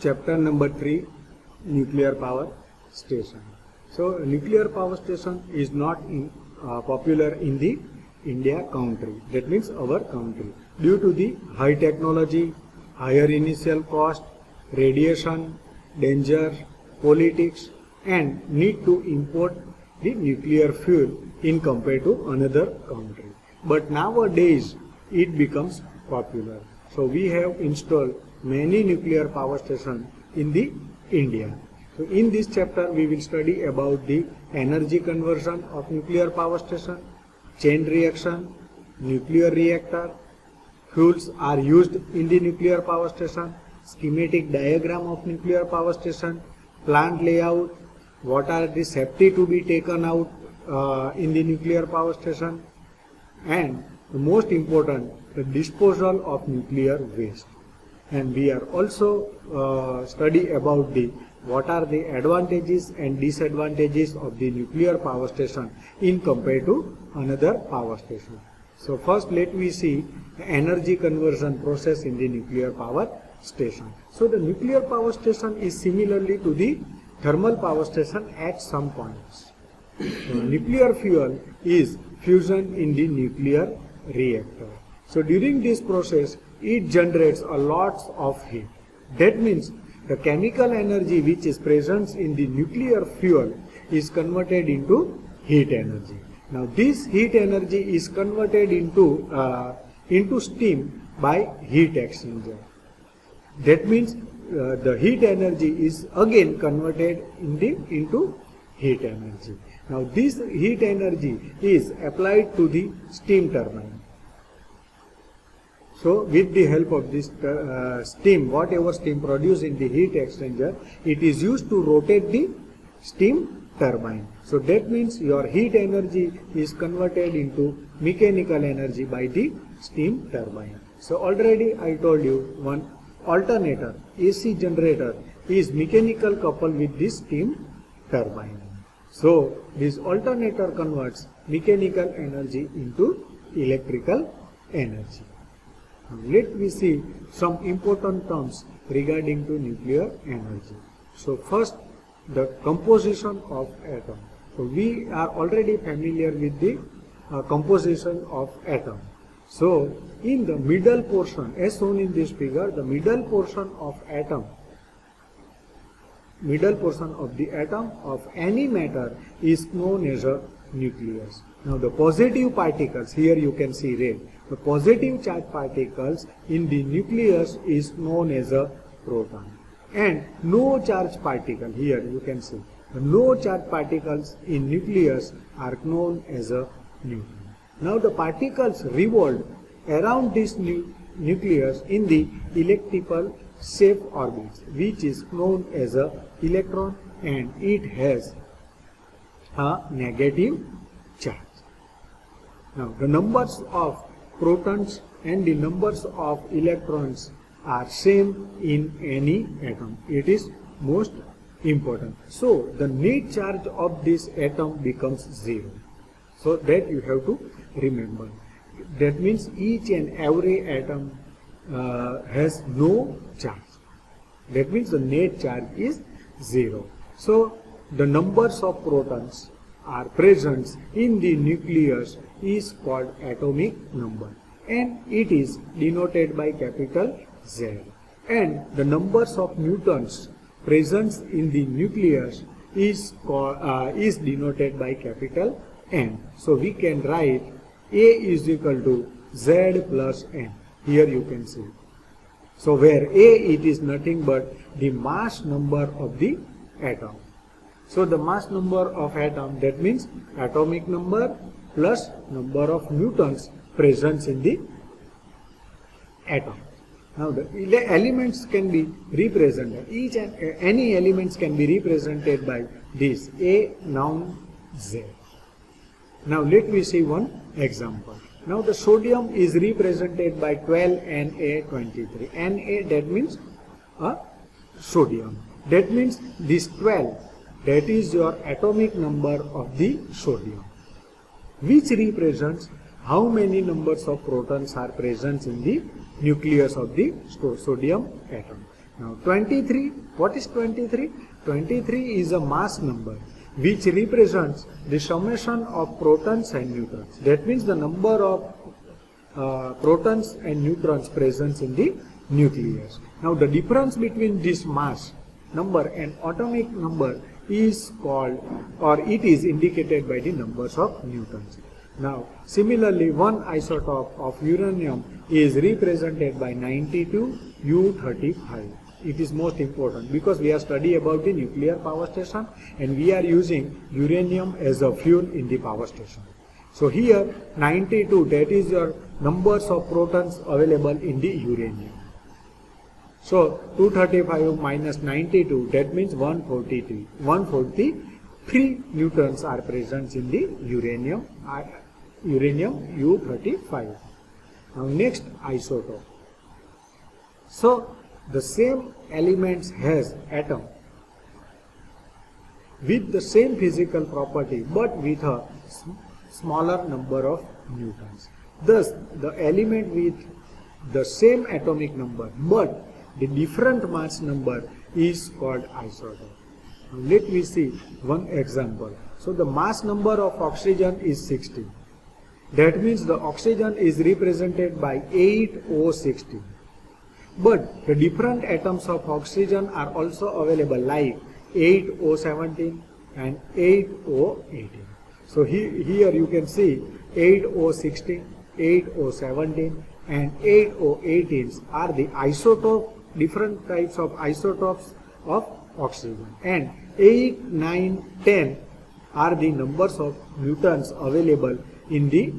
Chapter number 3, nuclear power station. So nuclear power station is not popular in the India country, that means our country, due to the high technology, higher initial cost, radiation, danger, politics, and need to import the nuclear fuel in compared to another country. But nowadays it becomes popular. So we have installed many nuclear power stations in the India. So in this chapter we will study about the energy conversion of nuclear power station, chain reaction, nuclear reactor, fuels are used in the nuclear power station, schematic diagram of nuclear power station, plant layout, what are the safety to be taken out in the nuclear power station, and the most important, the disposal of nuclear waste. And we are also study about the what are the advantages and disadvantages of the nuclear power station in compared to another power station. So first let me see the energy conversion process in the nuclear power station. So the nuclear power station is similarly to the thermal power station at some points. Nuclear fuel is fusion in the nuclear reactor. So during this process it generates a lot of heat. That means the chemical energy which is present in the nuclear fuel is converted into heat energy. Now this heat energy is converted into steam by heat exchanger. That means the heat energy is again converted into heat energy. Now this heat energy is applied to the steam turbine. So with the help of this steam, whatever steam produced in the heat exchanger, it is used to rotate the steam turbine. So that means your heat energy is converted into mechanical energy by the steam turbine. So already I told you one alternator, AC generator, is mechanical coupled with this steam turbine. So this alternator converts mechanical energy into electrical energy. Let me see some important terms regarding to nuclear energy. So first, the composition of atom. So we are already familiar with the composition of atom. So in the middle portion, as shown in this figure, the middle portion of the atom of any matter is known as a nucleus. Now the positive particles, here you can see red, the positive charge particles in the nucleus is known as a proton. And no charge particle, here you can see, the no charge particles in nucleus are known as a neutron. Now the particles revolve around this nucleus in the elliptical shape orbits, which is known as a electron, and it has a negative charge. Now the numbers of protons and the numbers of electrons are same in any atom. It is most important. So the net charge of this atom becomes 0. So that you have to remember. That means each and every atom has no charge. That means the net charge is 0. So the numbers of protons are present in the nucleus is called atomic number, and it is denoted by capital Z. And the numbers of neutrons present in the nucleus is denoted by capital N. So we can write A is equal to Z plus N. Here you can see. So where A, it is nothing but the mass number of the atom. So the mass number of atom, that means atomic number plus number of neutrons present in the atom. Now the elements can be represented, each and any elements can be represented by this A noun Z. Now let me see one example. Now the sodium is represented by 12Na23. Na, that means sodium. That means this 12, that is your atomic number of the sodium, which represents how many numbers of protons are present in the nucleus of the sodium atom. Now 23, what is 23? 23 is a mass number which represents the summation of protons and neutrons. That means the number of protons and neutrons present in the nucleus. Now the difference between this mass number and atomic number is called, or it is indicated by the numbers of neutrons. Now similarly, one isotope of uranium is represented by 92U35. It is most important because we are studying about the nuclear power station and we are using uranium as a fuel in the power station. So here 92, that is your numbers of protons available in the uranium. So 235 minus 92, that means 143. 143 neutrons are present in the uranium U35. Now next isotope. So the same elements has atom with the same physical property but with a smaller number of neutrons. Thus the element with the same atomic number but the different mass number is called isotope. Now let me see one example. So the mass number of oxygen is 16. That means the oxygen is represented by 8O16. But the different atoms of oxygen are also available like 8O17 and 8O18. So here you can see 8O16, 8O17 and 8O18 are the different types of isotopes of oxygen, and 8, 9, 10 are the numbers of neutrons available in the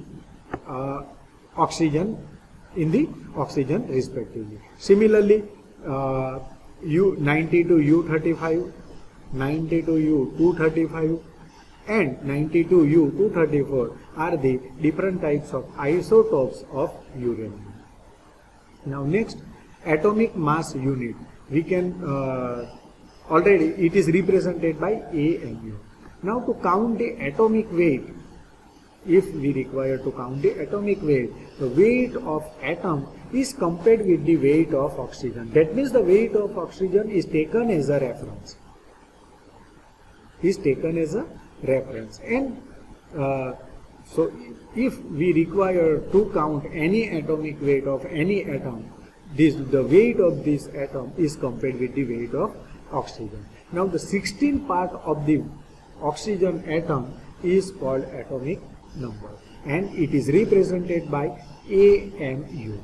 oxygen respectively. Similarly, U92U35, 92U235 and 92U234 are the different types of isotopes of uranium. Now next, atomic mass unit. We can already it is represented by AMU. Now to count the atomic weight, if we require to count the atomic weight, the weight of atom is compared with the weight of oxygen. That means the weight of oxygen is taken as a reference. And so if we require to count any atomic weight of any atom, the weight of this atom is compared with the weight of oxygen. Now the 16th part of the oxygen atom is called atomic number and it is represented by AMU,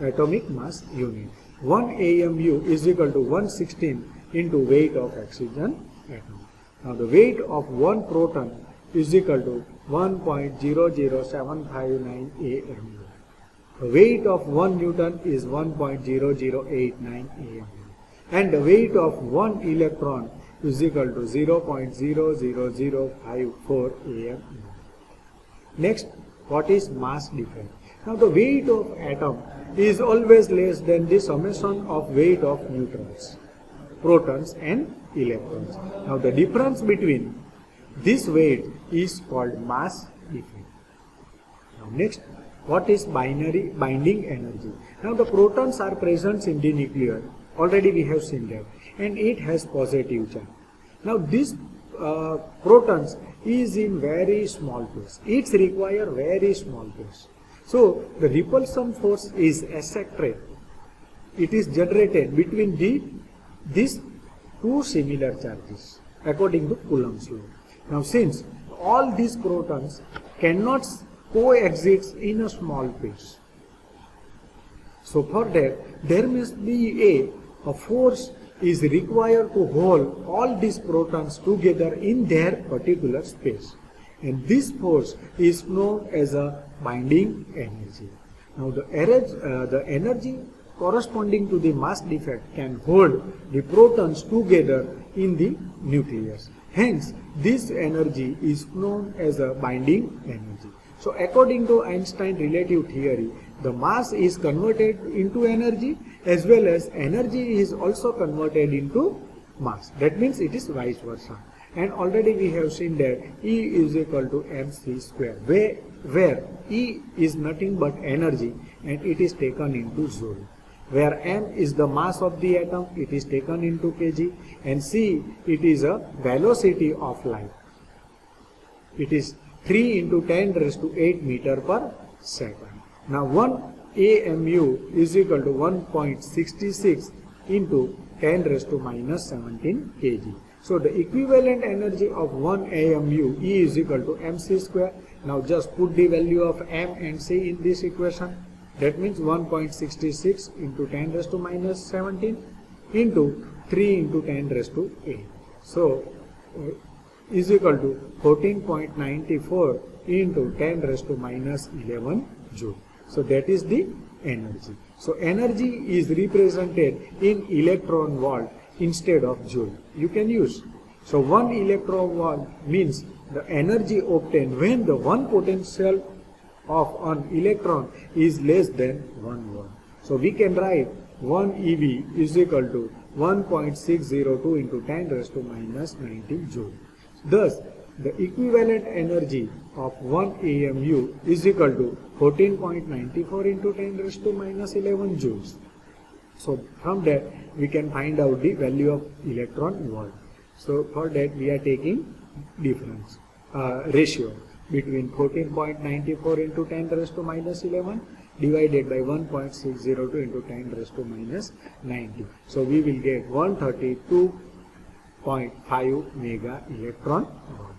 atomic mass unit. 1 AMU is equal to 116 into weight of oxygen atom. Now the weight of one proton is equal to 1.00759 AMU. The weight of 1 Newton is 1.0089 AMU. And the weight of 1 electron is equal to 0.00054 AMU. Next, what is mass defect? Now the weight of atom is always less than the summation of weight of neutrons, protons and electrons. Now the difference between this weight is called mass defect. Now next, what is binding energy? Now the protons are present in the nucleus. Already we have seen that, and it has positive charge. Now this protons is in very small phase. It requires very small phase. So the repulsion force is eccentric. It is generated between these two similar charges according to Coulomb's law. Now since all these protons cannot coexist in a small phase, so for that there must be a force is required to hold all these protons together in their particular space, and this force is known as a binding energy. Now the energy corresponding to the mass defect can hold the protons together in the nucleus. Hence this energy is known as a binding energy. So according to Einstein relative theory, the mass is converted into energy as well as energy is also converted into mass. That means it is vice versa. And already we have seen that E is equal to mc square, where E is nothing but energy and it is taken into joule. where m is the mass of the atom, it is taken into kg, and c, it is a velocity of light. It is 3 into 10 raised to 8 meter per second. Now 1 AMU is equal to 1.66 into 10 raised to minus 17 kg. So the equivalent energy of 1 AMU E is equal to mc square. Now just put the value of m and c in this equation. That means 1.66 into 10 raised to minus 17 into 3 into 10 raised to 8. So is equal to 14.94 into 10 raised to minus 11 joule. So that is the energy. So energy is represented in electron volt instead of joule. You can use. So 1 electron volt means the energy obtained when the one potential of an electron is less than 1 volt. So we can write 1 EV is equal to 1.602 into 10 raised to minus 19 joule. Thus, the equivalent energy of 1 AMU is equal to 14.94 into 10 raised to minus 11 joules. So from that we can find out the value of electron volt. So for that we are taking difference ratio between 14.94 into 10 raised to minus 11 divided by 1.602 into 10 raised to minus 90. So we will get 132.5 mega electron volt.